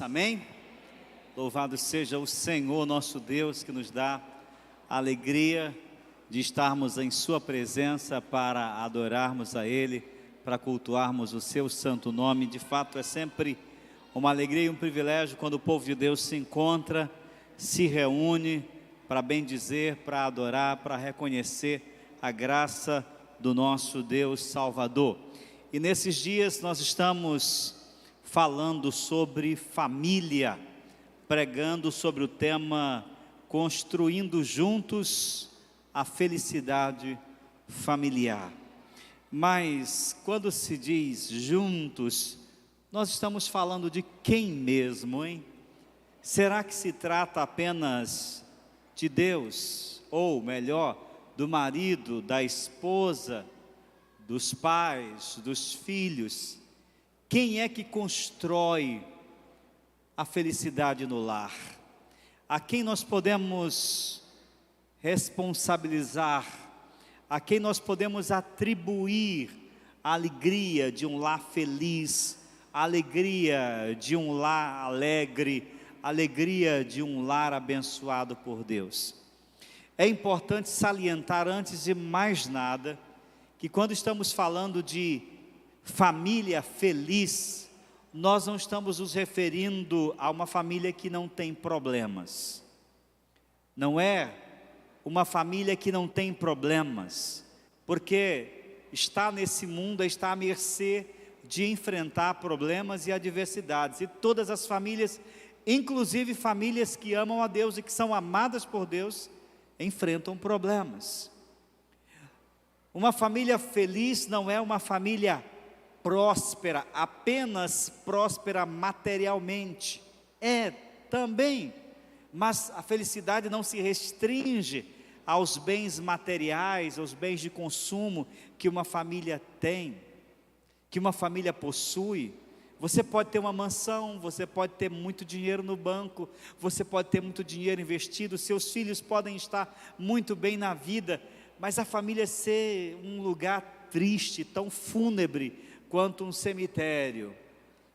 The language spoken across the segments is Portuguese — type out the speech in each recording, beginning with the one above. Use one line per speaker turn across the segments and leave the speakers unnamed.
amém? Louvado seja o Senhor nosso Deus, que nos dá a alegria de estarmos em sua presença para adorarmos a Ele, para cultuarmos o seu santo nome. De fato é sempre uma alegria e um privilégio quando o povo de Deus se encontra, se reúne para bendizer, para adorar, para reconhecer a graça do nosso Deus Salvador. E nesses dias nós estamos falando sobre família, pregando sobre o tema Construindo Juntos a Felicidade Familiar. Mas quando se diz juntos, nós estamos falando de quem mesmo, hein? Será que se trata apenas de Deus? Ou melhor, do marido, da esposa, dos pais, dos filhos? Quem é que constrói a felicidade no lar? A quem nós podemos responsabilizar? A quem nós podemos atribuir a alegria de um lar feliz, a alegria de um lar alegre, a alegria de um lar abençoado por Deus? É importante salientar, antes de mais nada, que quando estamos falando de família feliz, nós não estamos nos referindo a uma família que não tem problemas. Não é uma família que não tem problemas, porque está nesse mundo, está à mercê de enfrentar problemas e adversidades. E todas as famílias, inclusive famílias que amam a Deus e que são amadas por Deus, enfrentam problemas. Uma família feliz não é uma família próspera, apenas próspera materialmente. É também, mas a felicidade não se restringe aos bens materiais, aos bens de consumo que uma família tem, que uma família possui. Você pode ter uma mansão, você pode ter muito dinheiro no banco, você pode ter muito dinheiro investido, seus filhos podem estar muito bem na vida, mas a família ser um lugar triste, tão fúnebre quanto um cemitério.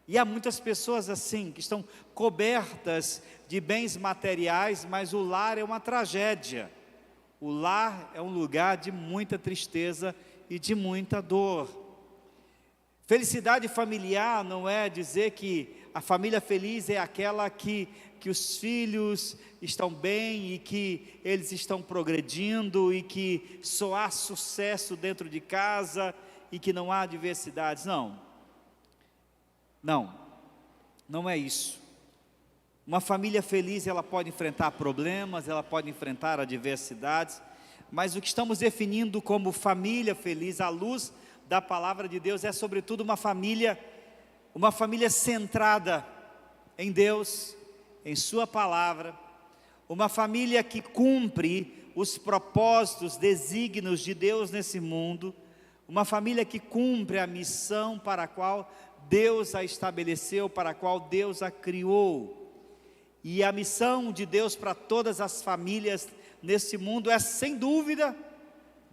E há muitas pessoas assim, que estão cobertas de bens materiais, mas o lar é uma tragédia. O lar é um lugar de muita tristeza e de muita dor. Felicidade familiar não é dizer que a família feliz é aquela que os filhos estão bem e que eles estão progredindo e que só há sucesso dentro de casa e que não há adversidades. Não é isso. Uma família feliz, ela pode enfrentar problemas, ela pode enfrentar adversidades, mas o que estamos definindo como família feliz, à luz da palavra de Deus, é sobretudo uma família centrada em Deus, em sua palavra, uma família que cumpre os propósitos, desígnios de Deus nesse mundo, uma família que cumpre a missão para a qual Deus a estabeleceu, para a qual Deus a criou. E a missão de Deus para todas as famílias nesse mundo é, sem dúvida,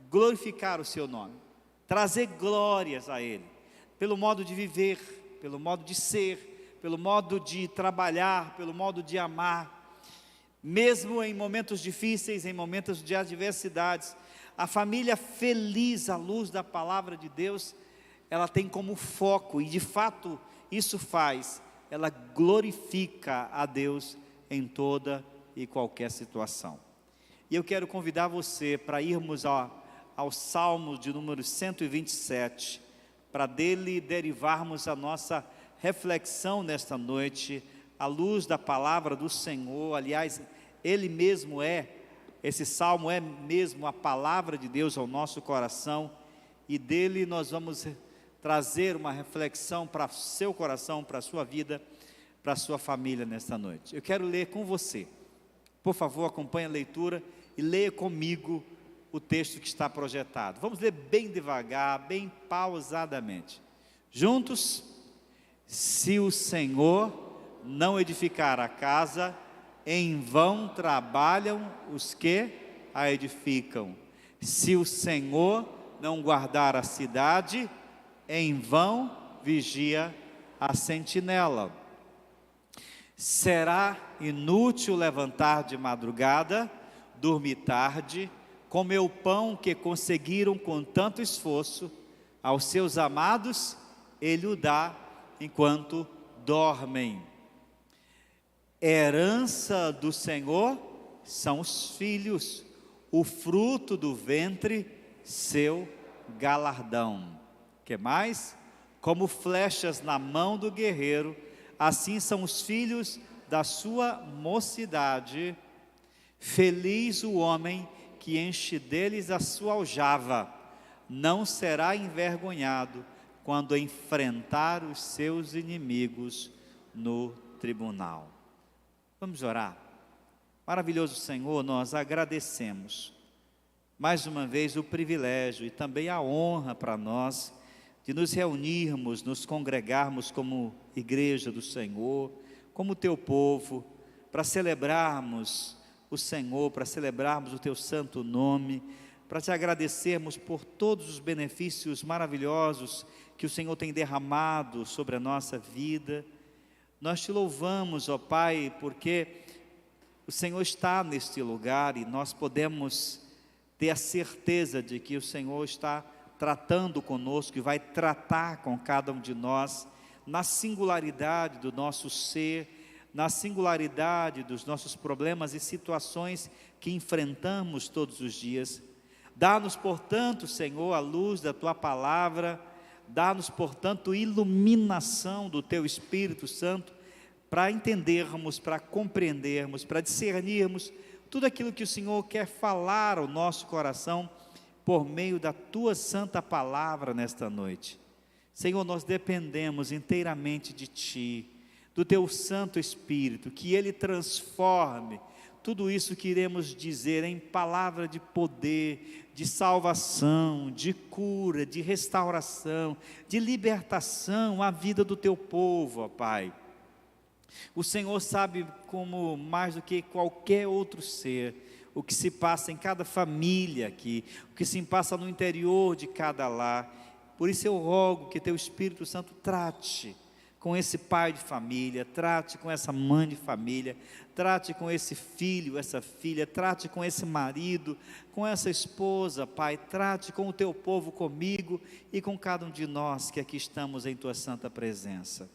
glorificar o seu nome, trazer glórias a Ele, pelo modo de viver, pelo modo de ser, pelo modo de trabalhar, pelo modo de amar. Mesmo em momentos difíceis, em momentos de adversidades, a família feliz à luz da palavra de Deus, ela tem como foco, e de fato isso faz, ela glorifica a Deus em toda e qualquer situação. E eu quero convidar você para irmos ao Salmo de número 127, para dele derivarmos a nossa reflexão nesta noite, à luz da palavra do Senhor. Aliás, ele mesmo esse salmo é mesmo a palavra de Deus ao nosso coração, e dele nós vamos trazer uma reflexão para o seu coração, para a sua vida, para a sua família nesta noite. Eu quero ler com você. Por favor, acompanhe a leitura e leia comigo o texto que está projetado. Vamos ler bem devagar, bem pausadamente. Juntos. Se o Senhor não edificar a casa, em vão trabalham os que a edificam. Se o Senhor não guardar a cidade, em vão vigia a sentinela. Será inútil levantar de madrugada, dormir tarde, comer o pão que conseguiram com tanto esforço, aos seus amados ele o dá enquanto dormem. Herança do Senhor são os filhos, o fruto do ventre, seu galardão. Que mais? Como flechas na mão do guerreiro, assim são os filhos da sua mocidade. Feliz o homem que enche deles a sua aljava, não será envergonhado quando enfrentar os seus inimigos no tribunal. Vamos orar. Maravilhoso Senhor, nós agradecemos mais uma vez o privilégio e também a honra para nós de nos reunirmos, nos congregarmos como igreja do Senhor, como teu povo, para celebrarmos o Senhor, para celebrarmos o teu santo nome, para te agradecermos por todos os benefícios maravilhosos que o Senhor tem derramado sobre a nossa vida. Nós te louvamos, ó Pai, porque o Senhor está neste lugar e nós podemos ter a certeza de que o Senhor está tratando conosco e vai tratar com cada um de nós, na singularidade do nosso ser, na singularidade dos nossos problemas e situações que enfrentamos todos os dias. Dá-nos, portanto, Senhor, a luz da Tua palavra, dá-nos, portanto, iluminação do Teu Espírito Santo, para entendermos, para compreendermos, para discernirmos tudo aquilo que o Senhor quer falar ao nosso coração, por meio da Tua santa palavra nesta noite. Senhor, nós dependemos inteiramente de Ti, do Teu Santo Espírito, que Ele transforme tudo isso que iremos dizer em palavra de poder, de salvação, de cura, de restauração, de libertação à vida do Teu povo, ó Pai. O Senhor sabe como mais do que qualquer outro ser, o que se passa em cada família aqui, o que se passa no interior de cada lar. Por isso eu rogo que Teu Espírito Santo trate com esse pai de família, trate com essa mãe de família, trate com esse filho, essa filha, trate com esse marido, com essa esposa, Pai, trate com o Teu povo, comigo e com cada um de nós que aqui estamos em Tua santa presença.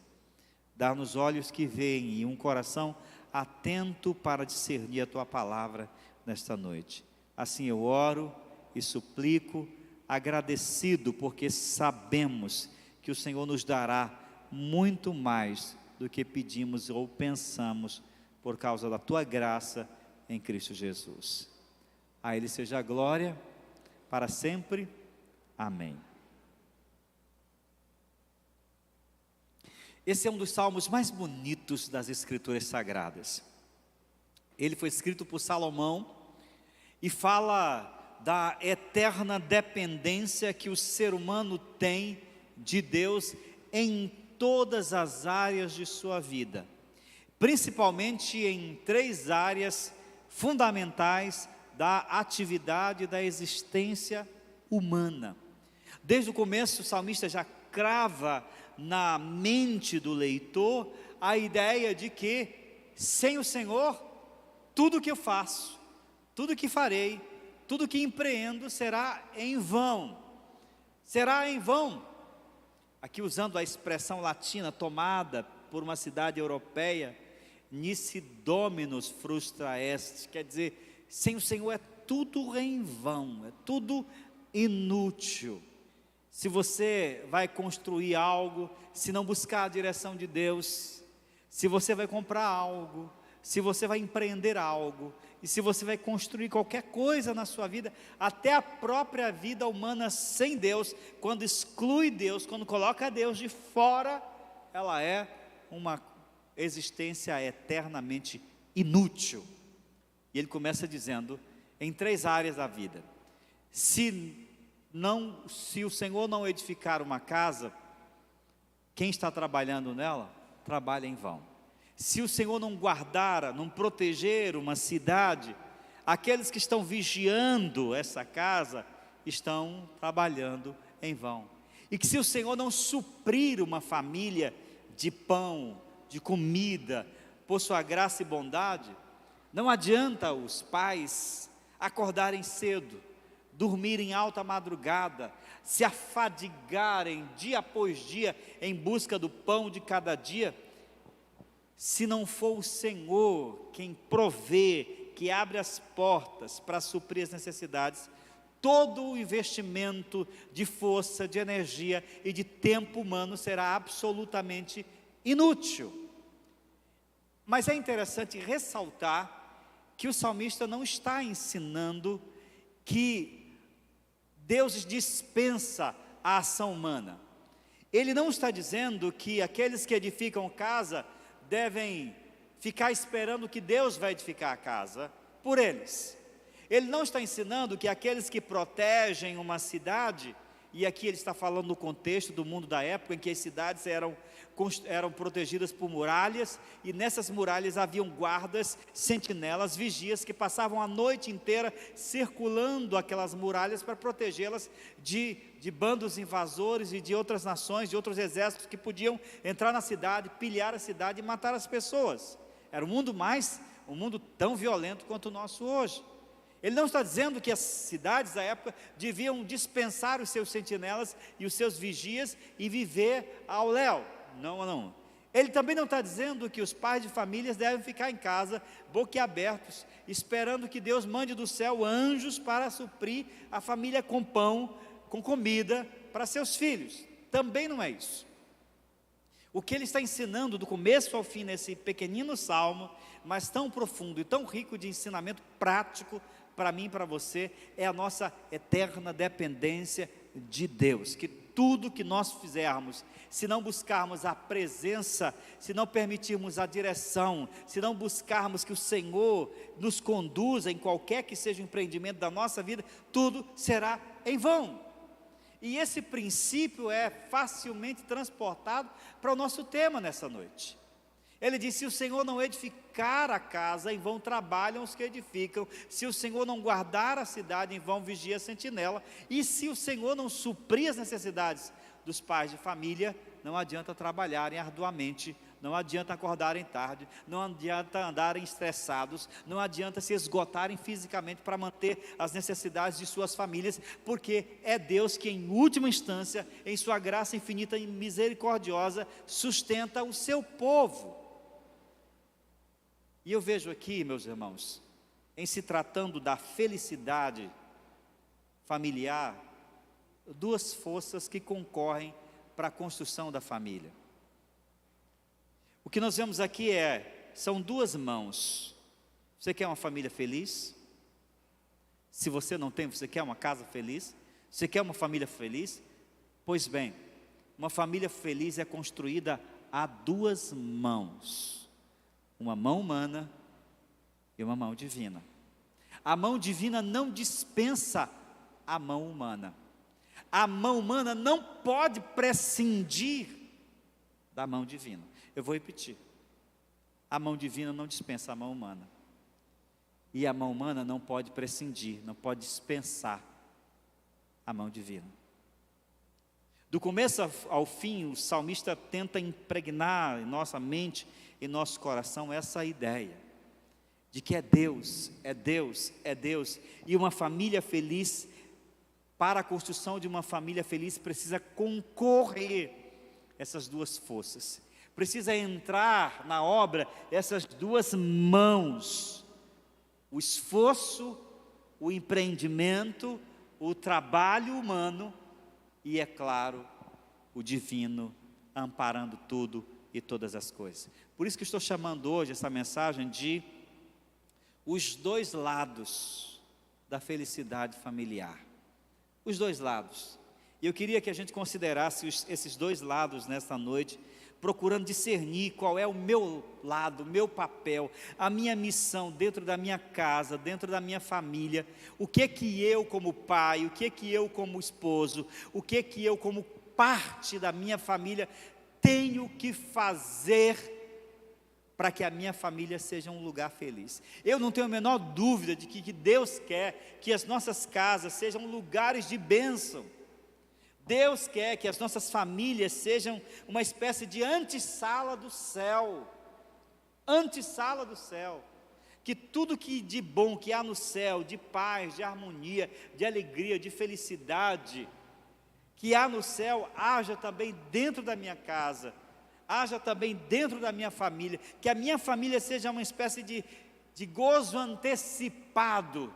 Dá-nos olhos que veem e um coração atento para discernir a Tua palavra nesta noite. Assim eu oro e suplico, agradecido, porque sabemos que o Senhor nos dará muito mais do que pedimos ou pensamos, por causa da Tua graça em Cristo Jesus. A Ele seja a glória para sempre. Amém. Esse é um dos salmos mais bonitos das Escrituras Sagradas. Ele foi escrito por Salomão e fala da eterna dependência que o ser humano tem de Deus em todas as áreas de sua vida, principalmente em 3 áreas fundamentais da atividade da existência humana. Desde o começo, o salmista já crava na mente do leitor a ideia de que sem o Senhor, tudo que eu faço, tudo que farei, tudo que empreendo será em vão. Será em vão. Aqui usando a expressão latina tomada por uma cidade europeia, nisi dominus frustra est, quer dizer, sem o Senhor é tudo em vão, é tudo inútil. Se você vai construir algo, se não buscar a direção de Deus, se você vai comprar algo, se você vai empreender algo, e se você vai construir qualquer coisa na sua vida, até a própria vida humana sem Deus, quando exclui Deus, quando coloca Deus de fora, ela é uma existência eternamente inútil. E ele começa dizendo, em 3 áreas da vida: se o Senhor não edificar uma casa, quem está trabalhando nela, trabalha em vão. Se o Senhor não guardar, não proteger uma cidade, aqueles que estão vigiando essa casa, estão trabalhando em vão. E que se o Senhor não suprir uma família de pão, de comida, por sua graça e bondade, não adianta os pais acordarem cedo, dormirem alta madrugada, se afadigarem dia após dia em busca do pão de cada dia, se não for o Senhor quem provê, que abre as portas para suprir as necessidades. Todo o investimento de força, de energia e de tempo humano será absolutamente inútil. Mas é interessante ressaltar que o salmista não está ensinando que Deus dispensa a ação humana. Ele não está dizendo que aqueles que edificam casa devem ficar esperando que Deus vai edificar a casa por eles. Ele não está ensinando que aqueles que protegem uma cidade, e aqui ele está falando no contexto do mundo da época, em que as cidades eram protegidas por muralhas, e nessas muralhas haviam guardas, sentinelas, vigias, que passavam a noite inteira circulando aquelas muralhas para protegê-las de bandos invasores e de outras nações, de outros exércitos que podiam entrar na cidade, pilhar a cidade e matar as pessoas. Era um mundo tão violento quanto o nosso hoje. Ele não está dizendo que as cidades da época deviam dispensar os seus sentinelas e os seus vigias e viver ao léu. Não. Ele também não está dizendo que os pais de famílias devem ficar em casa, boquiabertos, esperando que Deus mande do céu anjos para suprir a família com pão, com comida para seus filhos. Também não é isso. O que ele está ensinando do começo ao fim nesse pequenino salmo, mas tão profundo e tão rico de ensinamento prático para mim e para você, é a nossa eterna dependência de Deus. Que tudo que nós fizermos, se não buscarmos a presença, se não permitirmos a direção, se não buscarmos que o Senhor nos conduza em qualquer que seja o empreendimento da nossa vida, tudo será em vão. E esse princípio é facilmente transportado para o nosso tema nessa noite. Ele diz: se o Senhor não edificar a casa, em vão trabalham os que edificam. Se o Senhor não guardar a cidade, em vão vigia a sentinela. E se o Senhor não suprir as necessidades dos pais de família, não adianta trabalharem arduamente, não adianta acordarem tarde, não adianta andarem estressados, não adianta se esgotarem fisicamente para manter as necessidades de suas famílias, porque é Deus que, em última instância, em sua graça infinita e misericordiosa, sustenta o seu povo. E eu vejo aqui, meus irmãos, em se tratando da felicidade familiar, duas forças que concorrem para a construção da família. O que nós vemos aqui são duas mãos. Você quer uma família feliz? Se você não tem, você quer uma casa feliz? Você quer uma família feliz? Pois bem, uma família feliz é construída a duas mãos. Uma mão humana e uma mão divina. A mão divina não dispensa a mão humana. A mão humana não pode prescindir da mão divina. Eu vou repetir. A mão divina não dispensa a mão humana. E a mão humana não pode prescindir, não pode dispensar a mão divina. Do começo ao fim, o salmista tenta impregnar em nossa mente, em nosso coração, essa ideia de que é Deus, e uma família feliz, para a construção de uma família feliz, precisa concorrer essas duas forças, precisa entrar na obra essas duas mãos, o esforço, o empreendimento, o trabalho humano e, é claro, o divino, amparando tudo e todas as coisas. Por isso que estou chamando hoje essa mensagem de os dois lados da felicidade familiar. Os dois lados. E eu queria que a gente considerasse esses dois lados nesta noite, procurando discernir qual é o meu lado, o meu papel, a minha missão dentro da minha casa, dentro da minha família, o que que eu como pai, o que que eu como esposo, o que que eu como parte da minha família tenho que fazer para que a minha família seja um lugar feliz. Eu não tenho a menor dúvida de que Deus quer que as nossas casas sejam lugares de bênção. Deus quer que as nossas famílias sejam uma espécie de antessala do céu. antessala do céu. Que tudo que de bom que há no céu, de paz, de harmonia, de alegria, de felicidade, que há no céu, haja também dentro da minha casa, haja também dentro da minha família, que a minha família seja uma espécie de gozo antecipado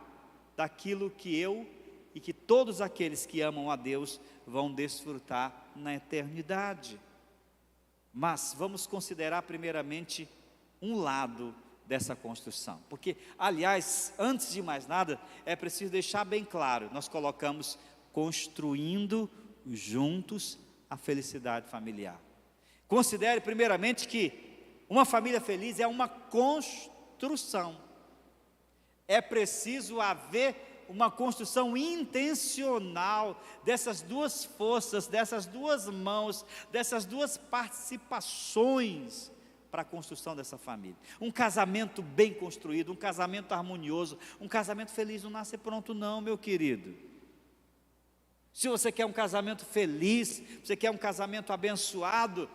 daquilo que eu e que todos aqueles que amam a Deus vão desfrutar na eternidade. Mas vamos considerar primeiramente um lado dessa construção, porque, aliás, antes de mais nada, é preciso deixar bem claro, nós colocamos construindo juntos a felicidade familiar. Considere primeiramente que uma família feliz é uma construção. É preciso haver uma construção intencional dessas duas forças, dessas duas mãos, dessas duas participações para a construção dessa família. Um casamento bem construído, um casamento harmonioso, um casamento feliz não nasce pronto não, meu querido. Se você quer um casamento feliz, você quer um casamento abençoado,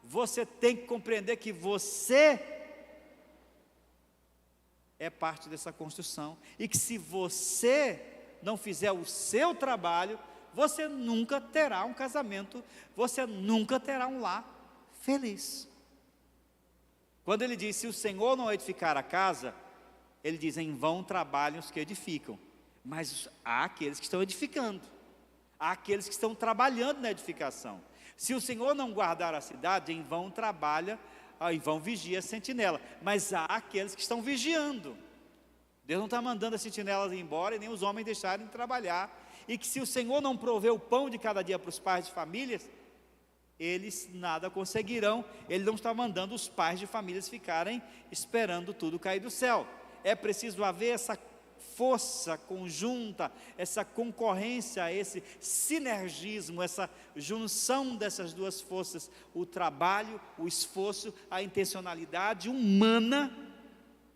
você tem que compreender que você é parte dessa construção, e que se você não fizer o seu trabalho, você nunca terá um casamento, você nunca terá um lar feliz. Quando ele diz, se o Senhor não edificar a casa, ele diz, em vão trabalham os que edificam, mas há aqueles que estão edificando, há aqueles que estão trabalhando na edificação. Se o Senhor não guardar a cidade, em vão trabalha, em vão vigia a sentinela, mas há aqueles que estão vigiando. Deus não está mandando as sentinelas ir embora e nem os homens deixarem de trabalhar, e que se o Senhor não prover o pão de cada dia para os pais de famílias, eles nada conseguirão. Ele não está mandando os pais de famílias ficarem esperando tudo cair do céu. É preciso haver essa força conjunta, essa concorrência, esse sinergismo, essa junção dessas duas forças, o trabalho, o esforço, a intencionalidade humana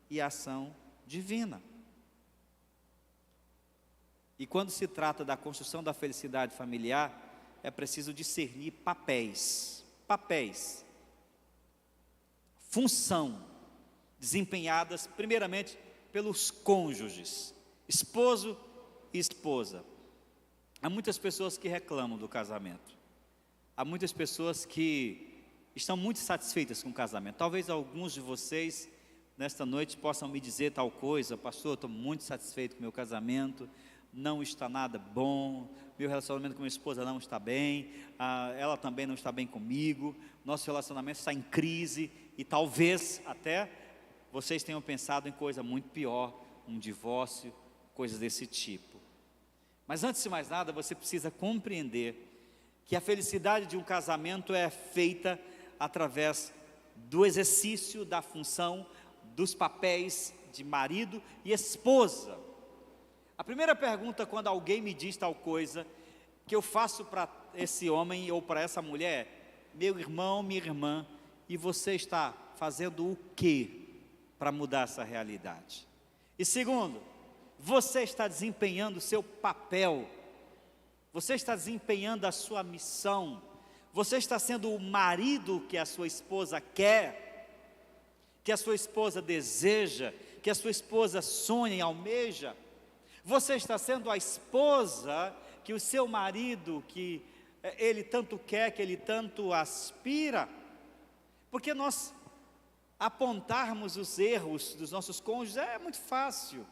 e a ação divina. E quando se trata da construção da felicidade familiar, é preciso discernir papéis, função, desempenhadas primeiramente pelos cônjuges, esposo e esposa. Há muitas pessoas que reclamam do casamento, há muitas pessoas que estão muito satisfeitas com o casamento. Talvez alguns de vocês nesta noite possam me dizer tal coisa: pastor, eu estou muito satisfeito com o meu casamento, não está nada bom, meu relacionamento com minha esposa não está bem, ela também não está bem comigo, nosso relacionamento está em crise, e talvez até vocês tenham pensado em coisa muito pior, um divórcio, coisas desse tipo. Mas antes de mais nada, você precisa compreender que a felicidade de um casamento é feita através do exercício da função, dos papéis de marido e esposa. A primeira pergunta, quando alguém me diz tal coisa, que eu faço para esse homem ou para essa mulher é: meu irmão, minha irmã, e você está fazendo o quê para mudar essa realidade? E segundo, você está desempenhando o seu papel, você está desempenhando a sua missão, você está sendo o marido que a sua esposa quer, que a sua esposa deseja, que a sua esposa sonha e almeja? Você está sendo a esposa que o seu marido, que ele tanto quer, que ele tanto aspira? Porque nós apontarmos os erros dos nossos cônjuges é muito fácil.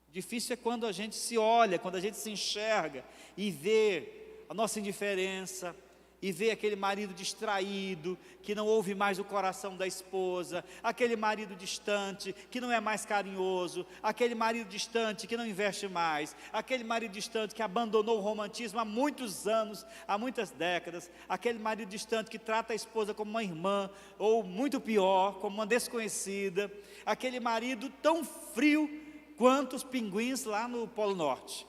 Difícil é quando a gente se olha, quando a gente se enxerga e vê a nossa indiferença, e vê aquele marido distraído, que não ouve mais o coração da esposa, aquele marido distante, que não é mais carinhoso, aquele marido distante que não investe mais, aquele marido distante que abandonou o romantismo há muitos anos, há muitas décadas, aquele marido distante que trata a esposa como uma irmã, ou muito pior, como uma desconhecida, aquele marido tão frio quanto os pinguins lá no Polo Norte.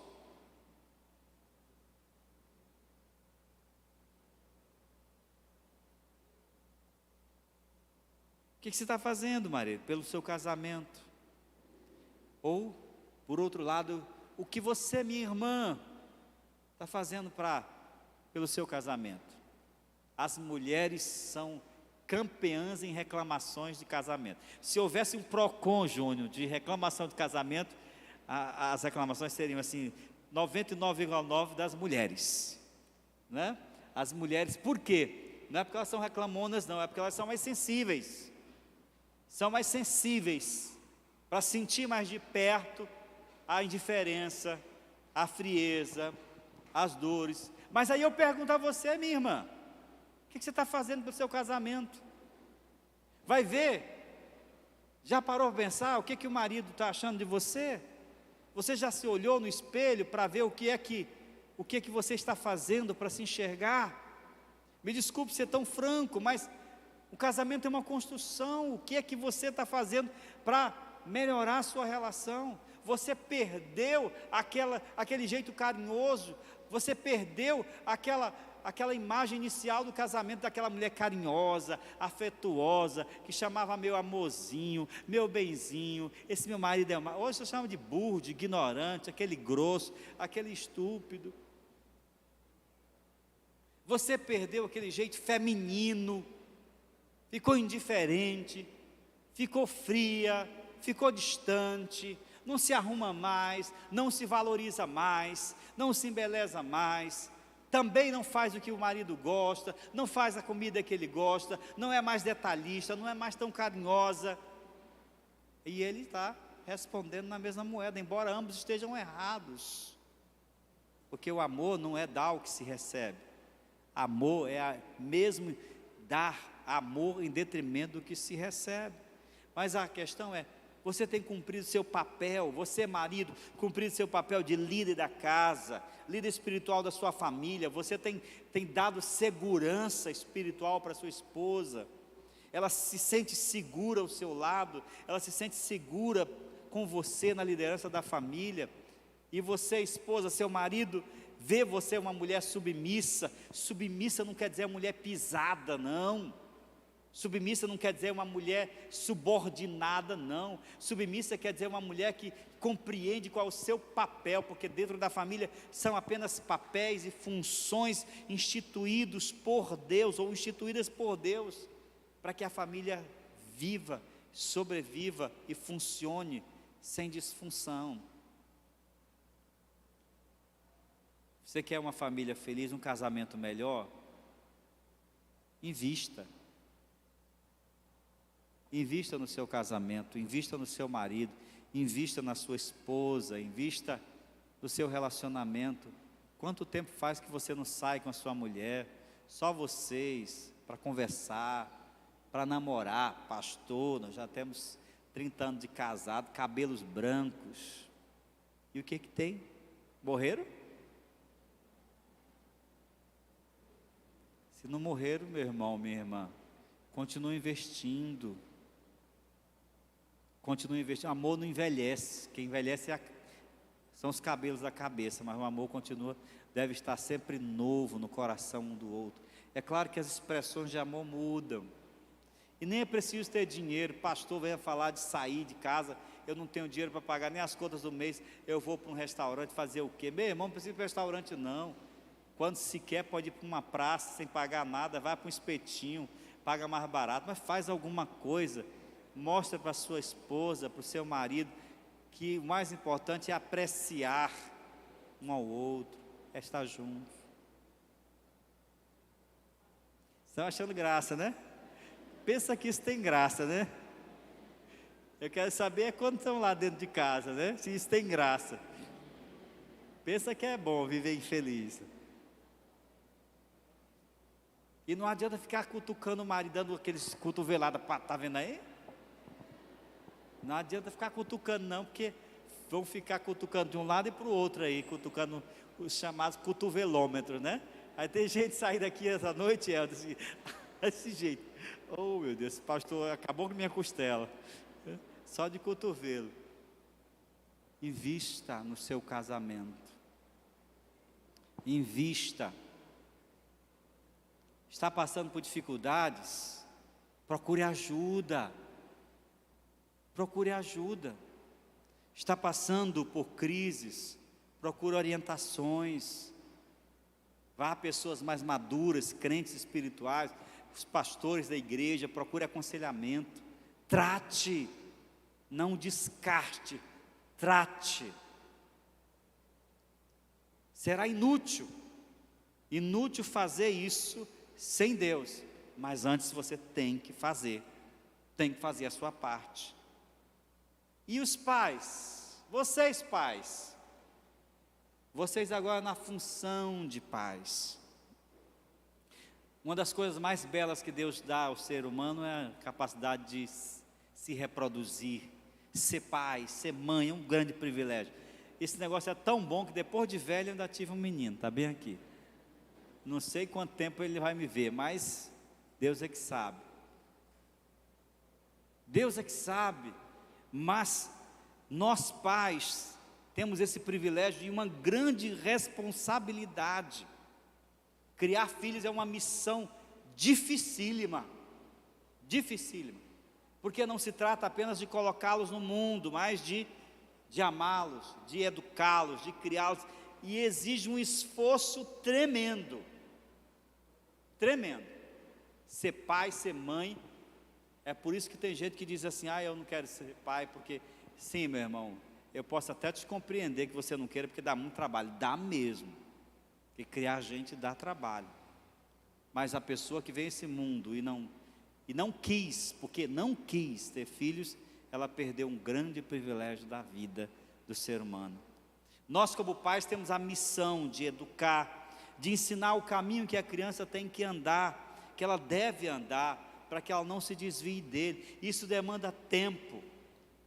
O que você está fazendo, marido, pelo seu casamento? Ou, por outro lado, o que você, minha irmã, está fazendo pelo seu casamento? As mulheres são campeãs em reclamações de casamento. Se houvesse um PROCON, Júnior, de reclamação de casamento, as reclamações seriam assim, 99,9% das mulheres, né? As mulheres, por quê? Não é porque elas são reclamonas, não, é porque elas são mais sensíveis. São mais sensíveis para sentir mais de perto a indiferença, a frieza, as dores. Mas aí eu pergunto a você, minha irmã, o que você está fazendo para o seu casamento? Vai ver? Já parou para pensar o que o marido está achando de você? Você já se olhou no espelho para ver o que você está fazendo para se enxergar? Me desculpe ser tão franco, mas o casamento é uma construção. O que é que você está fazendo para melhorar a sua relação? Você perdeu aquele jeito carinhoso, você perdeu aquela imagem inicial do casamento, daquela mulher carinhosa, afetuosa, que chamava meu amorzinho, meu benzinho. Esse meu marido hoje eu chamo de burro, de ignorante, aquele grosso, aquele estúpido. Você perdeu aquele jeito feminino, ficou indiferente, ficou fria, ficou distante, não se arruma mais, não se valoriza mais, não se embeleza mais, também não faz o que o marido gosta, não faz a comida que ele gosta, não é mais detalhista, não é mais tão carinhosa. E ele está respondendo na mesma moeda, embora ambos estejam errados. Porque o amor não é dar o que se recebe. Amor é mesmo dar amor em detrimento do que se recebe. Mas a questão é, você tem cumprido seu papel, você marido, cumprido seu papel de líder da casa, líder espiritual da sua família, você tem dado segurança espiritual para sua esposa, ela se sente segura ao seu lado, ela se sente segura com você na liderança da família, e você, esposa, seu marido, vê você uma mulher submissa. Submissa não quer dizer uma mulher pisada, não. Submissa não quer dizer uma mulher subordinada, não. Submissa quer dizer uma mulher que compreende qual é o seu papel, porque dentro da família são apenas papéis e funções instituídos por Deus, ou instituídas por Deus, para que a família viva, sobreviva e funcione sem disfunção. Você quer uma família feliz, um casamento melhor? Invista. Invista no seu casamento, invista no seu marido, invista na sua esposa, invista no seu relacionamento. Quanto tempo faz que você não sai com a sua mulher, só vocês, para conversar, para namorar? Pastor, nós já temos 30 anos de casado, cabelos brancos. E o que tem? Morreram? Se não morreram, meu irmão, minha irmã, continue investindo. Continue investindo. Amor não envelhece. Quem envelhece são os cabelos da cabeça, mas o amor continua, deve estar sempre novo no coração um do outro. É claro que as expressões de amor mudam. E nem é preciso ter dinheiro. O pastor veio falar de sair de casa. Eu não tenho dinheiro para pagar nem as contas do mês. Eu vou para um restaurante fazer o quê? Meu irmão, não precisa ir para restaurante, não. Quando se quer, pode ir para uma praça sem pagar nada, vai para um espetinho, paga mais barato, mas faz alguma coisa, mostra para a sua esposa, para o seu marido, que o mais importante é apreciar um ao outro, é estar junto. Estão achando graça, né? Pensa que isso tem graça, né? Eu quero saber quando estão lá dentro de casa, né? Se isso tem graça. Pensa que é bom viver infeliz. E não adianta ficar cutucando o marido, dando aqueles cotoveladas, tá vendo aí? Não adianta ficar cutucando não, porque vão ficar cutucando de um lado e para o outro aí, cutucando os chamados cotovelômetros, né? Aí tem gente sair daqui essa noite, desse jeito. Oh meu Deus, esse pastor acabou com minha costela, só de cotovelo. Invista no seu casamento. Invista. Está passando por dificuldades? Procure ajuda. Procure ajuda. Está passando por crises? Procure orientações. Vá a pessoas mais maduras, crentes espirituais. os pastores da igreja, procure aconselhamento, trate, não descarte, trate. Será inútil fazer isso sem Deus, mas antes você tem que fazer a sua parte. E os pais, vocês agora na função de pais, uma das coisas mais belas que Deus dá ao ser humano é a capacidade de se reproduzir, ser pai, ser mãe, é um grande privilégio. Esse negócio é tão bom que depois de velho eu ainda tive um menino, está bem aqui. Não sei quanto tempo ele vai me ver, mas Deus é que sabe. Deus é que sabe, mas nós pais temos esse privilégio e uma grande responsabilidade. Criar filhos é uma missão dificílima, porque não se trata apenas de colocá-los no mundo, mas de amá-los, de educá-los, de criá-los, e exige um esforço tremendo, ser pai, ser mãe. É por isso que tem gente que diz assim, eu não quero ser pai, porque, sim, meu irmão, eu posso até te compreender que você não queira, porque dá muito trabalho, dá mesmo, porque criar gente dá trabalho, mas a pessoa que vem a esse mundo e não quis, porque não quis ter filhos, ela perdeu um grande privilégio da vida do ser humano. Nós como pais temos a missão de educar, de ensinar o caminho que a criança tem que andar, que ela deve andar, para que ela não se desvie dele. Isso demanda tempo,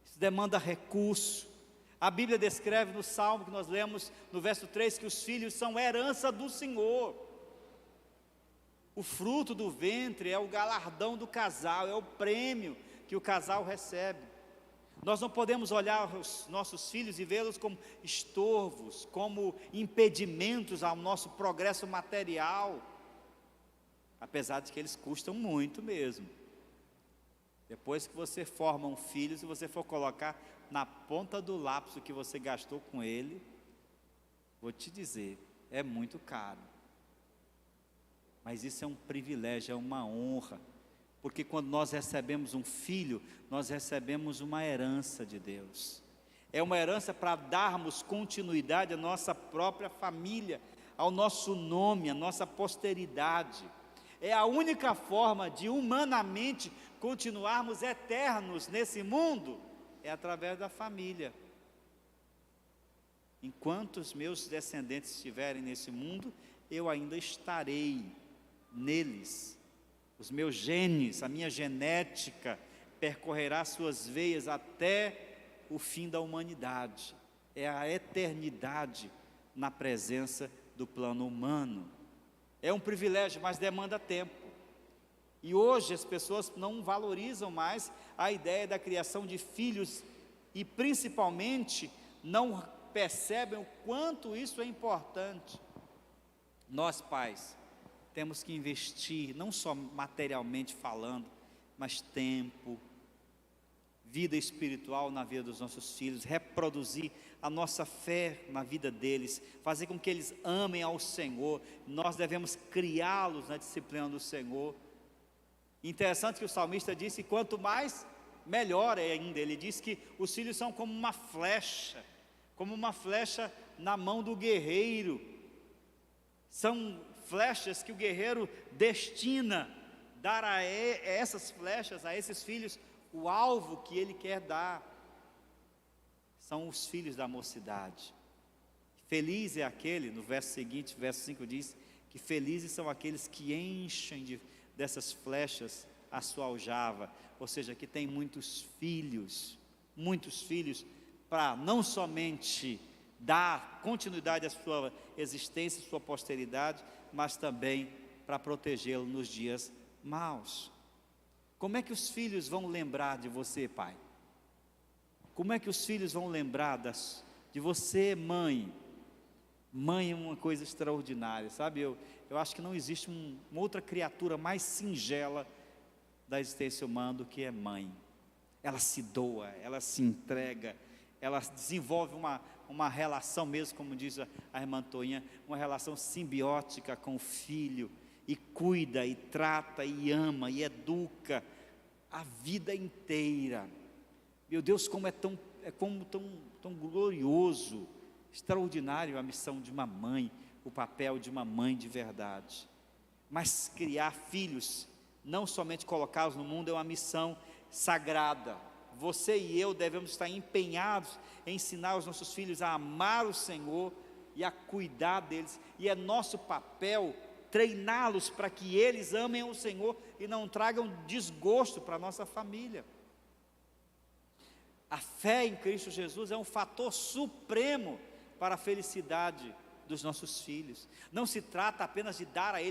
isso demanda recurso. A Bíblia descreve no Salmo que nós lemos, no verso 3, que os filhos são herança do Senhor. O fruto do ventre é o galardão do casal, é o prêmio que o casal recebe. Nós não podemos olhar os nossos filhos e vê-los como estorvos, como impedimentos ao nosso progresso material, apesar de que eles custam muito mesmo. Depois que você forma um filho, se você for colocar na ponta do lápis o que você gastou com ele, vou te dizer, é muito caro. Mas isso é um privilégio, é uma honra, porque quando nós recebemos um filho, nós recebemos uma herança de Deus. É uma herança para darmos continuidade à nossa própria família, ao nosso nome, à nossa posteridade. É a única forma de humanamente continuarmos eternos nesse mundo, é através da família. Enquanto os meus descendentes estiverem nesse mundo, eu ainda estarei neles. Os meus genes, a minha genética percorrerá suas veias até o fim da humanidade. É a eternidade na presença do plano humano. É um privilégio, mas demanda tempo. E hoje as pessoas não valorizam mais a ideia da criação de filhos e principalmente não percebem o quanto isso é importante. Nós pais temos que investir, não só materialmente falando, mas tempo, vida espiritual na vida dos nossos filhos, reproduzir a nossa fé na vida deles, fazer com que eles amem ao Senhor. Nós devemos criá-los na disciplina do Senhor. Interessante que o salmista disse, quanto mais, melhor é ainda. Ele diz que os filhos são como uma flecha na mão do guerreiro. São flechas que o guerreiro destina dar a essas flechas, a esses filhos, o alvo que ele quer dar. São os filhos da mocidade. Feliz é aquele, no verso seguinte, verso 5 diz, que felizes são aqueles que enchem dessas flechas a sua aljava, ou seja, que tem muitos filhos, para não somente dar continuidade à sua existência, à sua posteridade, mas também para protegê-lo nos dias maus. Como é que os filhos vão lembrar de você, pai? Como é que os filhos vão lembrar de você, mãe? Mãe é uma coisa extraordinária, sabe? Eu acho que não existe uma outra criatura mais singela da existência humana do que é mãe. Ela se doa, ela se entrega, ela desenvolve uma relação mesmo, como diz a irmã Toinha, uma relação simbiótica com o filho, e cuida, e trata, e ama, e educa a vida inteira. Meu Deus, como é tão glorioso, extraordinário a missão de uma mãe, o papel de uma mãe de verdade. Mas criar filhos, não somente colocá-los no mundo, é uma missão sagrada. Você e eu devemos estar empenhados em ensinar os nossos filhos a amar o Senhor e a cuidar deles, e é nosso papel treiná-los para que eles amem o Senhor e não tragam desgosto para a nossa família. A fé em Cristo Jesus é um fator supremo para a felicidade dos nossos filhos. Não se trata apenas de dar a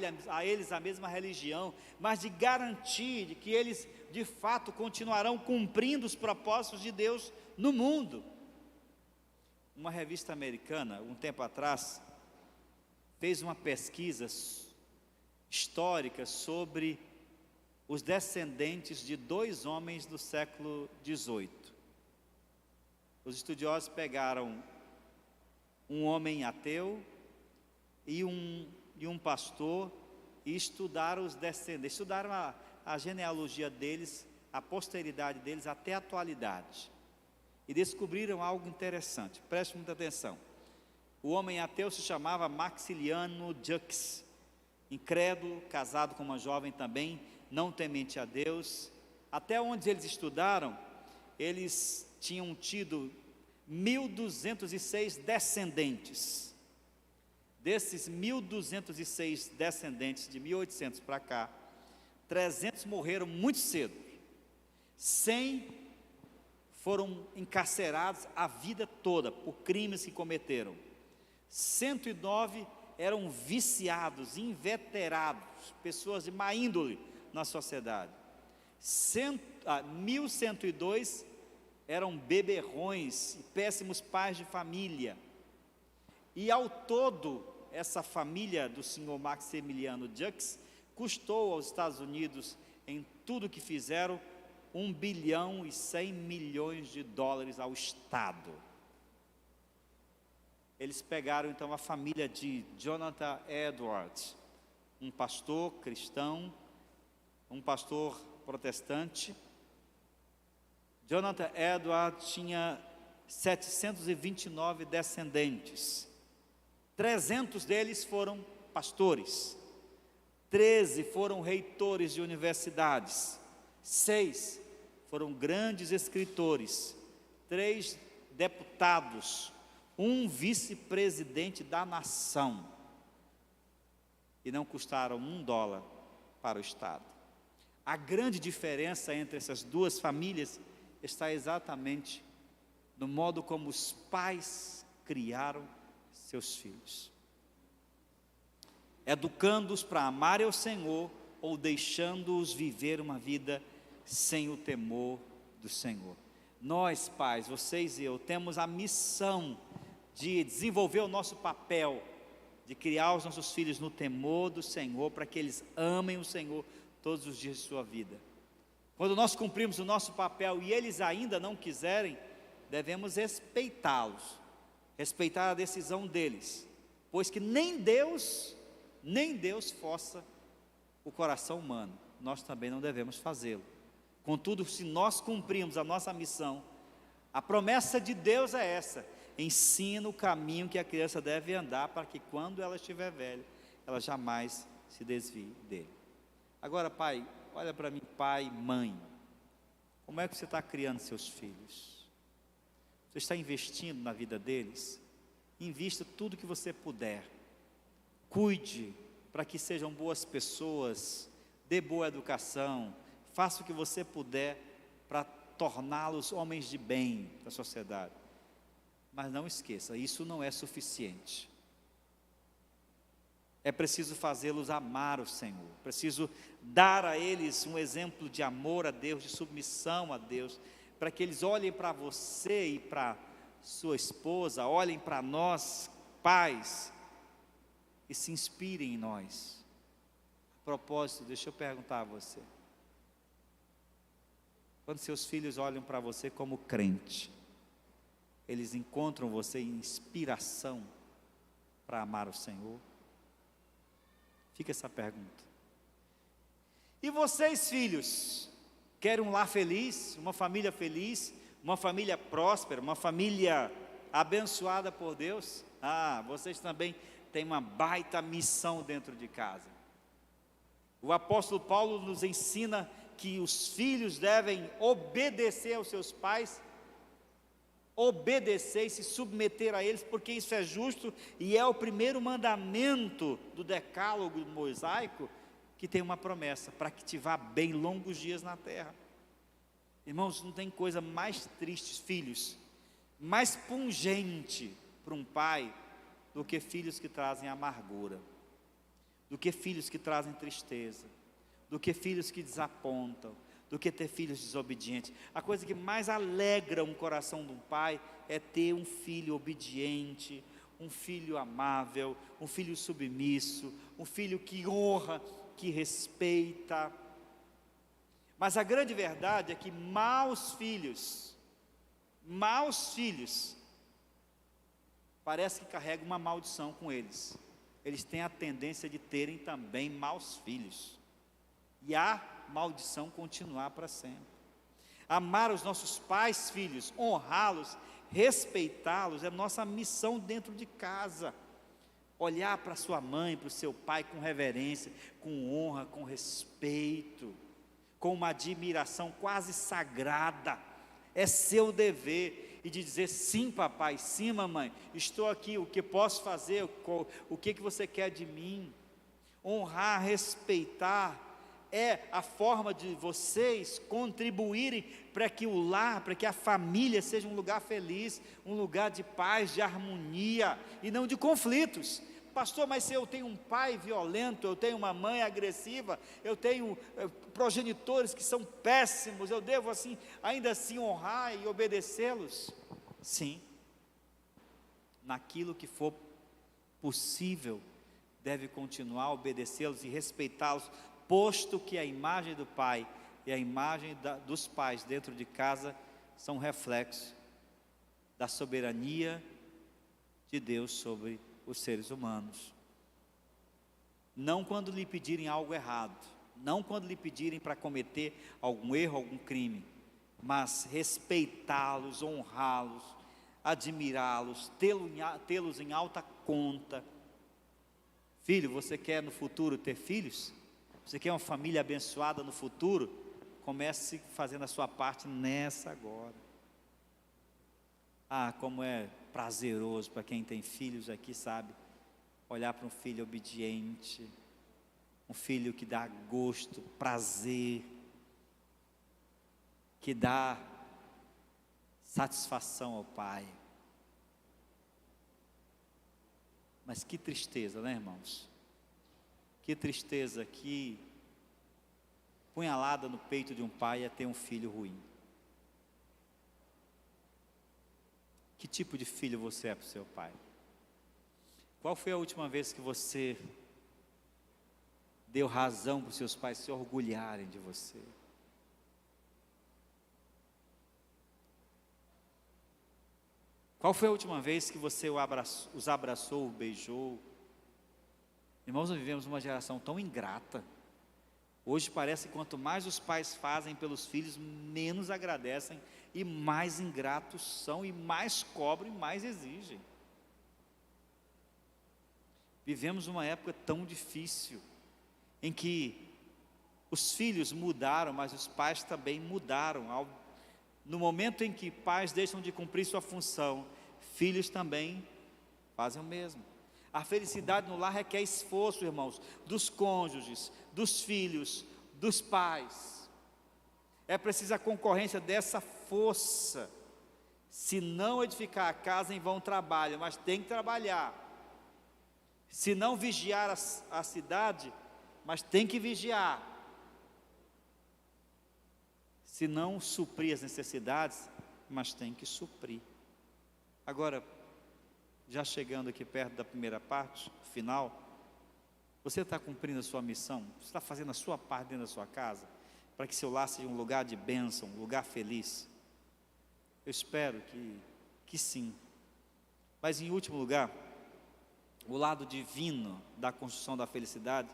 eles a mesma religião, mas de garantir de que eles de fato continuarão cumprindo os propósitos de Deus no mundo. Uma revista americana, um tempo atrás, fez uma pesquisa histórica sobre os descendentes de 2 homens do século XVIII. Os estudiosos pegaram um homem ateu e um pastor e estudaram os descendentes, estudaram a genealogia deles, a posteridade deles até a atualidade, e descobriram algo interessante. Preste muita atenção. O homem ateu se chamava Maxiliano Jux, incrédulo, casado com uma jovem também, não temente a Deus. Até onde eles estudaram, eles tinham tido 1.206 descendentes. Desses 1.206 descendentes, de 1800 para cá, 300 morreram muito cedo, 100 foram encarcerados a vida toda por crimes que cometeram, 109 eram viciados, inveterados, pessoas de má índole na sociedade, 1.102 eram beberrões e péssimos pais de família. E ao todo, essa família do senhor Maximiliano Jux custou aos Estados Unidos, em tudo que fizeram, $1 bilhão e 100 milhões de dólares ao Estado. Eles pegaram então a família de Jonathan Edwards, um pastor cristão, um pastor protestante. Jonathan Edwards tinha 729 descendentes, 300 deles foram pastores, 13 foram reitores de universidades, 6 foram grandes escritores, 3 deputados, 1 vice-presidente da nação, e não custaram $1 para o Estado. A grande diferença entre essas duas famílias está exatamente no modo como os pais criaram seus filhos, educando-os para amarem ao Senhor ou deixando-os viver uma vida sem o temor do Senhor. Nós, pais, vocês e eu, temos a missão de desenvolver o nosso papel, de criar os nossos filhos no temor do Senhor, para que eles amem o Senhor todos os dias de sua vida. Quando nós cumprimos o nosso papel e eles ainda não quiserem, devemos respeitá-los, respeitar a decisão deles, pois que nem Deus força o coração humano, nós também não devemos fazê-lo. Contudo, se nós cumprimos a nossa missão, a promessa de Deus é essa: ensina o caminho que a criança deve andar, para que quando ela estiver velha, ela jamais se desvie dele. Agora, pai, olha para mim, pai, mãe, como é que você está criando seus filhos? Você está investindo na vida deles? Invista tudo que você puder, cuide para que sejam boas pessoas, dê boa educação, faça o que você puder para torná-los homens de bem da sociedade. Mas não esqueça, isso não é suficiente. É preciso fazê-los amar o Senhor, preciso dar a eles um exemplo de amor a Deus, de submissão a Deus, para que eles olhem para você e para sua esposa, olhem para nós, pais, e se inspirem em nós. A propósito, deixa eu perguntar a você: quando seus filhos olham para você como crente, eles encontram você em inspiração para amar o Senhor? Fica essa pergunta. E vocês, filhos, querem um lar feliz, uma família próspera, uma família abençoada por Deus? Vocês também têm uma baita missão dentro de casa. O apóstolo Paulo nos ensina que os filhos devem obedecer aos seus pais, obedecer e se submeter a eles, porque isso é justo e é o primeiro mandamento do decálogo mosaico, que tem uma promessa, para que te vá bem longos dias na terra. Irmãos, não tem coisa mais triste, filhos, mais pungente para um pai, do que filhos que trazem amargura, do que filhos que trazem tristeza, do que filhos que desapontam, do que ter filhos desobedientes. A coisa que mais alegra um coração de um pai é ter um filho obediente, um filho amável, um filho submisso, um filho que honra, que respeita. Mas a grande verdade é que maus filhos, parece que carregam uma maldição com eles. Eles têm a tendência de terem também maus filhos, e a maldição continuar para sempre. Amar os nossos pais, filhos, honrá-los, respeitá-los, é nossa missão dentro de casa. Olhar para sua mãe, para o seu pai com reverência, com honra, com respeito, com uma admiração quase sagrada. É seu dever, e de dizer: sim papai, sim mamãe, estou aqui, o que posso fazer, o que você quer de mim. Honrar, respeitar, é a forma de vocês contribuírem para que o lar, para que a família seja um lugar feliz, um lugar de paz, de harmonia, e não de conflitos. Pastor, mas se eu tenho um pai violento, eu tenho uma mãe agressiva, eu tenho progenitores que são péssimos, eu devo assim, ainda assim honrar e obedecê-los? Sim, naquilo que for possível, deve continuar a obedecê-los e respeitá-los, posto que a imagem do pai e a imagem dos pais dentro de casa são reflexo da soberania de Deus sobre os seres humanos. Não quando lhe pedirem algo errado, não quando lhe pedirem para cometer algum erro, algum crime, mas respeitá-los, honrá-los, admirá-los, tê-los em alta conta. Filho, você quer no futuro ter filhos? Você quer uma família abençoada no futuro? Comece fazendo a sua parte nessa agora. Como é prazeroso para quem tem filhos aqui, sabe? Olhar para um filho obediente, um filho que dá gosto, prazer, que dá satisfação ao pai. Mas que tristeza, né, irmãos? Que tristeza, que punhalada no peito de um pai é ter um filho ruim. Que tipo de filho você é para o seu pai? Qual foi a última vez que você deu razão para os seus pais se orgulharem de você? Qual foi a última vez que você os abraçou, beijou? Irmãos, nós vivemos uma geração tão ingrata. Hoje parece que quanto mais os pais fazem pelos filhos, menos agradecem, e mais ingratos são, e mais cobram, e mais exigem. Vivemos uma época tão difícil, em que os filhos mudaram, mas os pais também mudaram. No momento em que pais deixam de cumprir sua função, filhos também fazem o mesmo. A felicidade no lar requer esforço, irmãos, dos cônjuges, dos filhos, dos pais. É preciso a concorrência dessa força. Se não edificar a casa, em vão trabalho, mas tem que trabalhar. Se não vigiar a cidade, mas tem que vigiar. Se não suprir as necessidades, mas tem que suprir. Agora, já chegando aqui perto da primeira parte, final, você está cumprindo a sua missão? Você está fazendo a sua parte dentro da sua casa, para que seu lar seja um lugar de bênção, um lugar feliz? Eu espero que sim. Mas em último lugar, o lado divino da construção da felicidade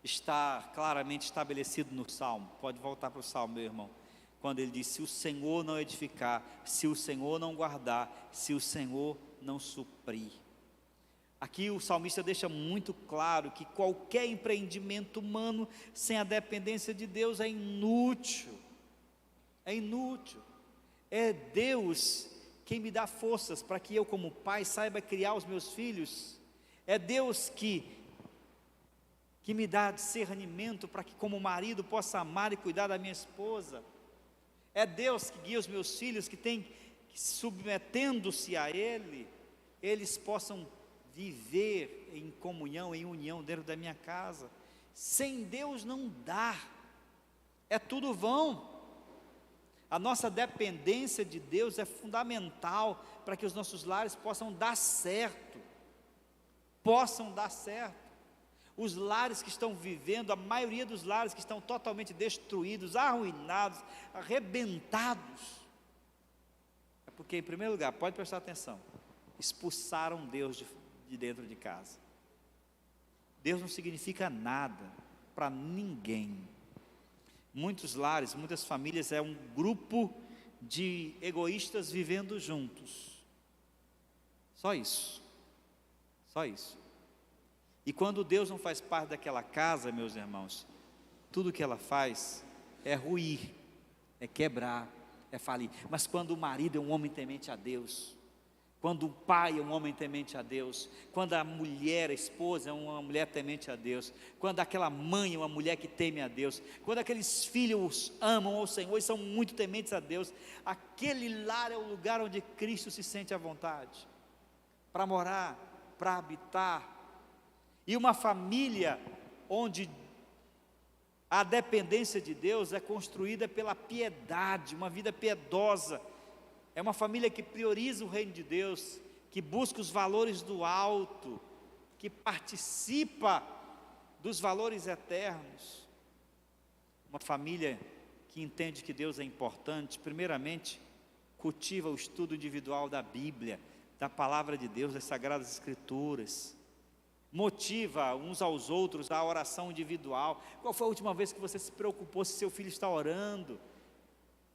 está claramente estabelecido no Salmo. Pode voltar para o Salmo, meu irmão. Quando ele diz: se o Senhor não edificar, se o Senhor não guardar, se o Senhor não suprir. Aqui o salmista deixa muito claro que qualquer empreendimento humano sem a dependência de Deus é inútil. É inútil. É Deus quem me dá forças para que eu, como pai, saiba criar os meus filhos. É Deus que me dá discernimento para que, como marido, possa amar e cuidar da minha esposa. É Deus que guia os meus filhos, que submetendo-se a Ele, eles possam viver em comunhão, em união dentro da minha casa. Sem Deus não dá, é tudo vão. A nossa dependência de Deus é fundamental para que os nossos lares possam dar certo. Os lares que estão vivendo, a maioria dos lares que estão totalmente destruídos, arruinados, arrebentados, é porque, em primeiro lugar, pode prestar atenção, expulsaram Deus de dentro de casa. Deus não significa nada para ninguém. Muitos lares, muitas famílias é um grupo de egoístas vivendo juntos. Só isso. E quando Deus não faz parte daquela casa, meus irmãos, tudo que ela faz é ruir, é quebrar, é falir. Mas quando o marido é um homem temente a Deus, quando o pai é um homem temente a Deus, quando a mulher, a esposa é uma mulher temente a Deus, quando aquela mãe é uma mulher que teme a Deus, quando aqueles filhos amam ao Senhor e são muito tementes a Deus, aquele lar é o lugar onde Cristo se sente à vontade, para morar, para habitar. E uma família onde a dependência de Deus é construída pela piedade, uma vida piedosa. É uma família que prioriza o reino de Deus, que busca os valores do alto, que participa dos valores eternos. Uma família que entende que Deus é importante, primeiramente, cultiva o estudo individual da Bíblia, da palavra de Deus, das Sagradas Escrituras. Motiva uns aos outros a oração individual. Qual foi a última vez que você se preocupou se seu filho está orando?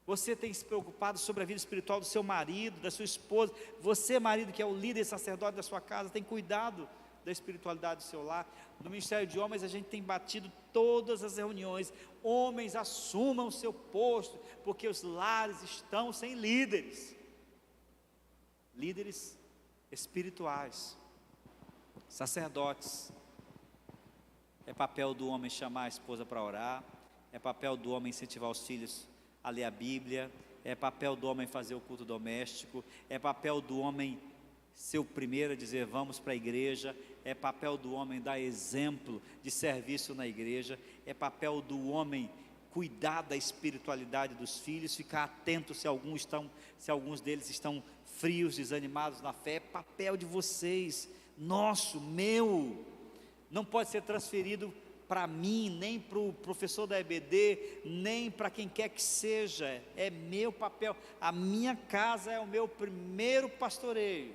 Você tem se preocupado sobre a vida espiritual do seu marido, da sua esposa? Você, marido, que é o líder e sacerdote da sua casa, tem cuidado da espiritualidade do seu lar? No Ministério de Homens a gente tem batido todas as reuniões: homens, assumam o seu posto, porque os lares estão sem líderes espirituais, sacerdotes. É papel do homem chamar a esposa para orar, é papel do homem incentivar os filhos a ler a Bíblia, é papel do homem fazer o culto doméstico, é papel do homem ser o primeiro a dizer vamos para a igreja, é papel do homem dar exemplo de serviço na igreja, é papel do homem cuidar da espiritualidade dos filhos, ficar atento se alguns deles estão frios, desanimados na fé. É papel de vocês, nosso, meu, não pode ser transferido para mim, nem para o professor da EBD, nem para quem quer que seja. É meu papel. A minha casa é o meu primeiro pastoreio.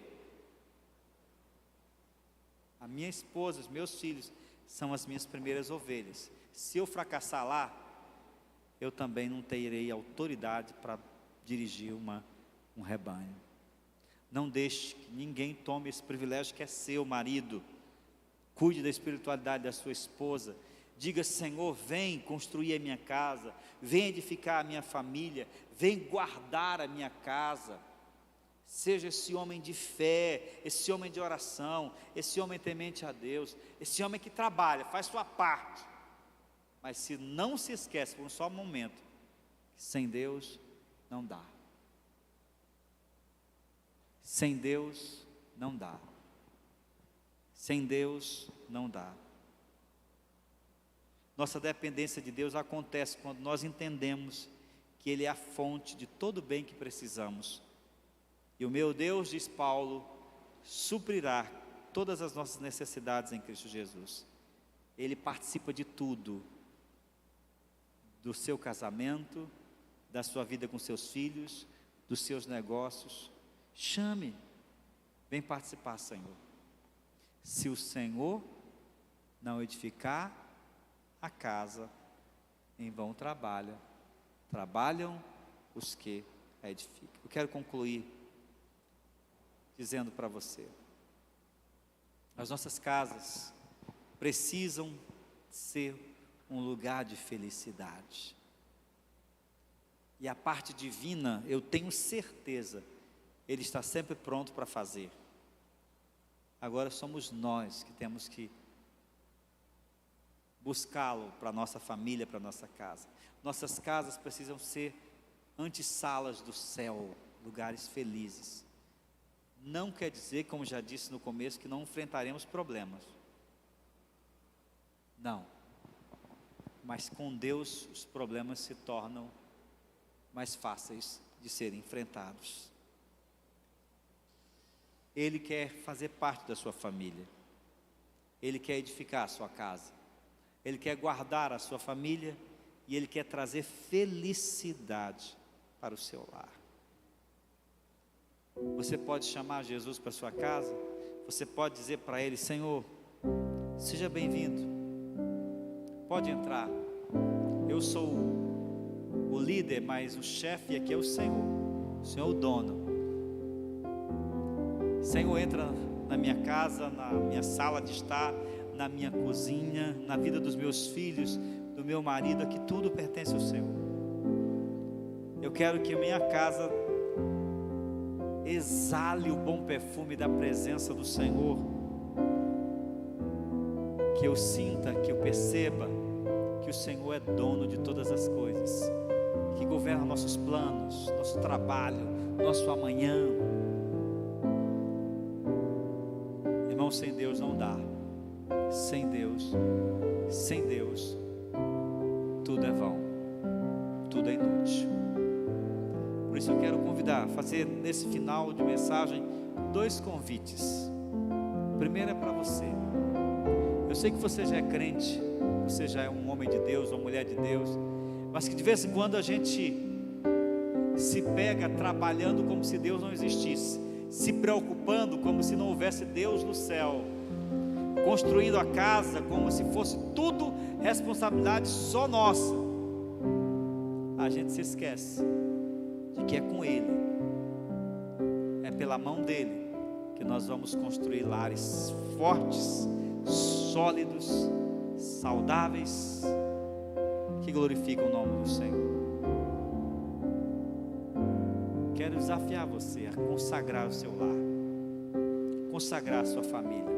A minha esposa, os meus filhos são as minhas primeiras ovelhas. Se eu fracassar lá, eu também não terei autoridade para dirigir um rebanho. Não deixe que ninguém tome esse privilégio que é seu, marido. Cuide da espiritualidade da sua esposa. Diga: Senhor, vem construir a minha casa, vem edificar a minha família, vem guardar a minha casa. Seja esse homem de fé, esse homem de oração, esse homem temente a Deus, esse homem que trabalha, faz sua parte, mas se não se esquece por um só momento, que sem Deus não dá. Sem Deus não dá. Sem Deus não dá. Nossa dependência de Deus acontece quando nós entendemos que Ele é a fonte de todo o bem que precisamos. E o meu Deus, diz Paulo, suprirá todas as nossas necessidades em Cristo Jesus. Ele participa de tudo, do seu casamento, da sua vida com seus filhos, dos seus negócios. Chame, vem participar, Senhor. Se o Senhor não edificar, a casa, em vão trabalham os que a edificam. Eu quero concluir dizendo para você, as nossas casas precisam ser um lugar de felicidade. E a parte divina, eu tenho certeza, Ele está sempre pronto para fazer. Agora somos nós que temos que buscá-lo para a nossa família, para a nossa casa. Nossas casas precisam ser antessalas do céu, lugares felizes. Não quer dizer, como já disse no começo, que não enfrentaremos problemas. Não. Mas com Deus os problemas se tornam mais fáceis de serem enfrentados. Ele quer fazer parte da sua família. Ele quer edificar a sua casa. Ele quer guardar a sua família e Ele quer trazer felicidade para o seu lar. Você pode chamar Jesus para a sua casa, você pode dizer para Ele: Senhor, seja bem-vindo, pode entrar, eu sou o líder, mas o chefe aqui é o Senhor é o dono. Senhor, entra na minha casa, na minha sala de estar, na minha cozinha, na vida dos meus filhos, do meu marido, aqui tudo pertence ao Senhor. Eu quero que a minha casa exale o bom perfume da presença do Senhor, que eu sinta, que eu perceba que o Senhor é dono de todas as coisas, que governa nossos planos, nosso trabalho, nosso amanhã. Irmão, sem Deus não dá. Sem Deus, tudo é vão, tudo é inútil. Por isso eu quero convidar, fazer nesse final de mensagem 2 convites. O primeiro é para você. Eu sei que você já é crente, você já é um homem de Deus, uma mulher de Deus, mas que de vez em quando a gente se pega trabalhando como se Deus não existisse, se preocupando como se não houvesse Deus no céu, construindo a casa como se fosse tudo responsabilidade só nossa. A gente se esquece de que é com Ele, é pela mão dEle que nós vamos construir lares fortes, sólidos, saudáveis, que glorificam o nome do Senhor. Quero desafiar você a consagrar o seu lar, consagrar a sua família.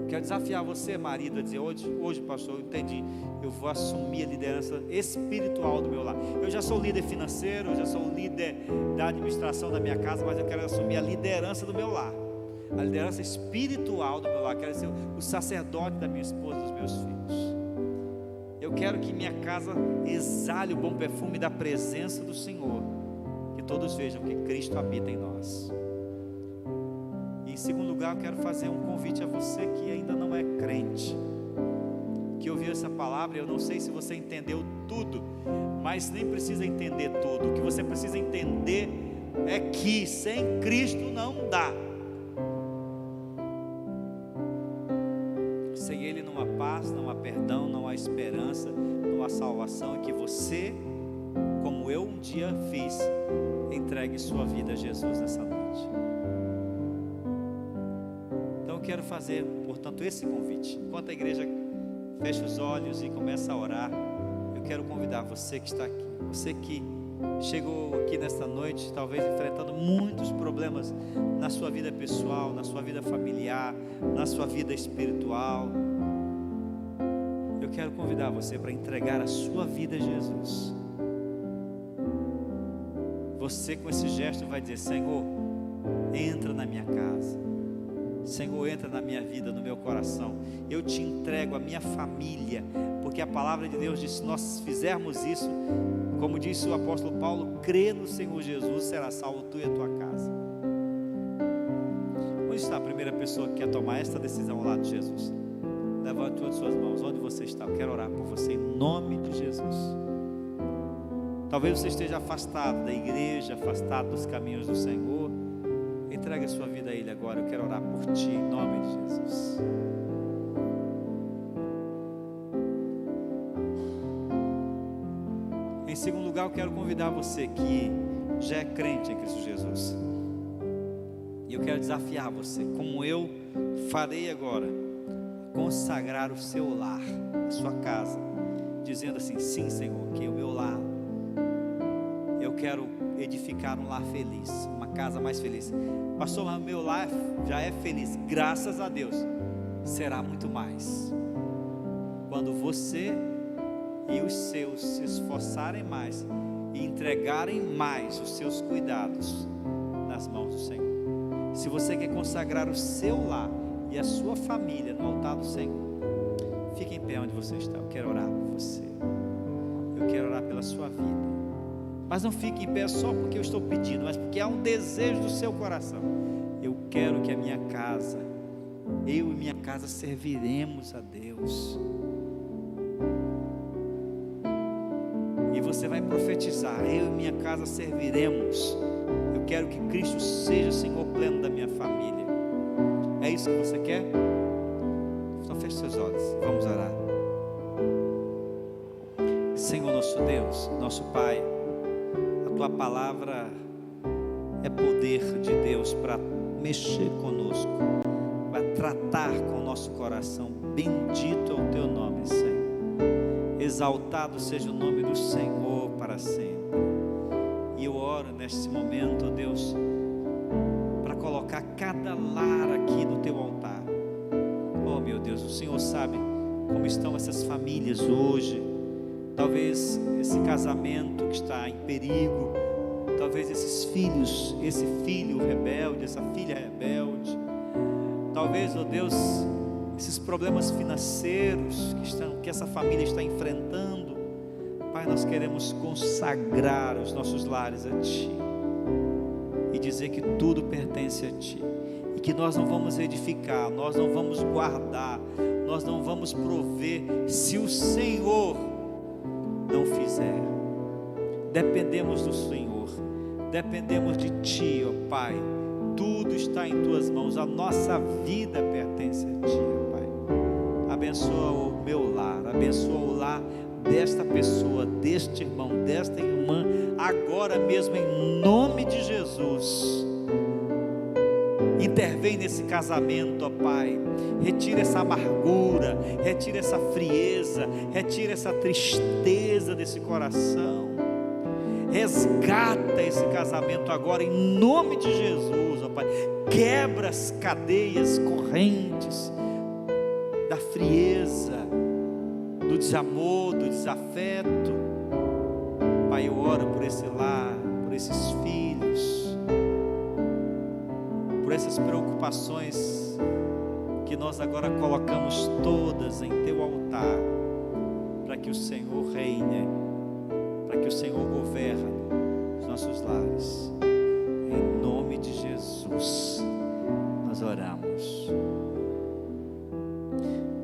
Quero desafiar você, marido, a dizer: hoje pastor, eu entendi, eu vou assumir a liderança espiritual do meu lar. Eu já sou líder financeiro, eu já sou líder da administração da minha casa, mas eu quero assumir a liderança do meu lar, a liderança espiritual do meu lar. Quero ser o sacerdote da minha esposa e dos meus filhos. Eu quero que minha casa exale o bom perfume da presença do Senhor, que todos vejam que Cristo habita em nós. Em segundo lugar, eu quero fazer um convite a você que ainda não é crente, que ouviu essa palavra. Eu não sei se você entendeu tudo, mas nem precisa entender tudo. O que você precisa entender é que sem Cristo não dá. Sem Ele não há paz, não há perdão, não há esperança, não há salvação. E que você, como eu um dia fiz, entregue sua vida a Jesus nessa noite. Quero fazer, portanto, esse convite. Enquanto a igreja fecha os olhos e começa a orar, eu quero convidar você que está aqui, você que chegou aqui nesta noite, talvez enfrentando muitos problemas na sua vida pessoal, na sua vida familiar, na sua vida espiritual. Eu quero convidar você para entregar a sua vida a Jesus. Você, com esse gesto, vai dizer: Senhor, entra na minha casa, Senhor, entra na minha vida, no meu coração. Eu te entrego a minha família, porque a palavra de Deus diz: se nós fizermos isso, como disse o apóstolo Paulo, crê no Senhor Jesus, será salvo tu e a tua casa. Onde está a primeira pessoa que quer tomar esta decisão ao lado de Jesus? Levante todas as suas mãos. Onde você está? Eu quero orar por você em nome de Jesus. Talvez você esteja afastado da igreja, afastado dos caminhos do Senhor. Entregue a sua vida a Ele agora. Eu quero orar por ti em nome de Jesus. lugar, eu quero convidar você que já é crente em Cristo Jesus. E eu quero desafiar você, como eu farei agora, consagrar o seu lar, a sua casa, dizendo assim: sim, Senhor, que o meu lar, eu quero edificar um lar feliz, uma casa mais feliz. Pastor, mas meu lar já é feliz, graças a Deus. Será muito mais quando você e os seus se esforçarem mais e entregarem mais os seus cuidados nas mãos do Senhor. Se você quer consagrar o seu lar e a sua família no altar do Senhor, fique em pé onde você está. Eu quero orar por você, eu quero orar pela sua vida. Mas não fique em pé só porque eu estou pedindo, mas porque há um desejo do seu coração. Eu quero que a minha casa, eu e minha casa serviremos a Deus. E você vai profetizar: eu e minha casa serviremos. Eu quero que Cristo seja o Senhor pleno da minha família. É isso que você quer? Então feche seus olhos, vamos orar. Senhor nosso Deus, nosso Pai, a Tua palavra é poder de Deus para mexer conosco, para tratar com o nosso coração. Bendito é o Teu nome, Senhor. Exaltado seja o nome do Senhor para sempre. E eu oro neste momento, ó Deus, para colocar cada lar aqui no Teu altar. Oh meu Deus, o Senhor sabe como estão essas famílias hoje. Talvez esse casamento que está em perigo, talvez esses filhos, esse filho rebelde, essa filha rebelde, talvez, ó Deus, esses problemas financeiros que essa família está enfrentando. Pai, nós queremos consagrar os nossos lares a Ti e dizer que tudo pertence a Ti, e que nós não vamos edificar, nós não vamos guardar, nós não vamos prover se o Senhor não fizer. Dependemos do Senhor, dependemos de Ti, ó Pai. Tudo está em Tuas mãos, a nossa vida pertence a Ti, ó Pai. Abençoa o meu lar, abençoa o lar desta pessoa, deste irmão, desta irmã, agora mesmo, em nome de Jesus. Intervém nesse casamento, ó Pai. Retira essa amargura, retira essa frieza, retira essa tristeza desse coração. Resgata esse casamento agora, em nome de Jesus, ó Pai. Quebra as cadeias, correntes da frieza, do desamor, do desafeto. Pai, eu oro por esse lar, por esses filhos, por essas preocupações que nós agora colocamos todas em Teu altar, para que o Senhor reine, para que o Senhor governe os nossos lares. Em nome de Jesus nós oramos.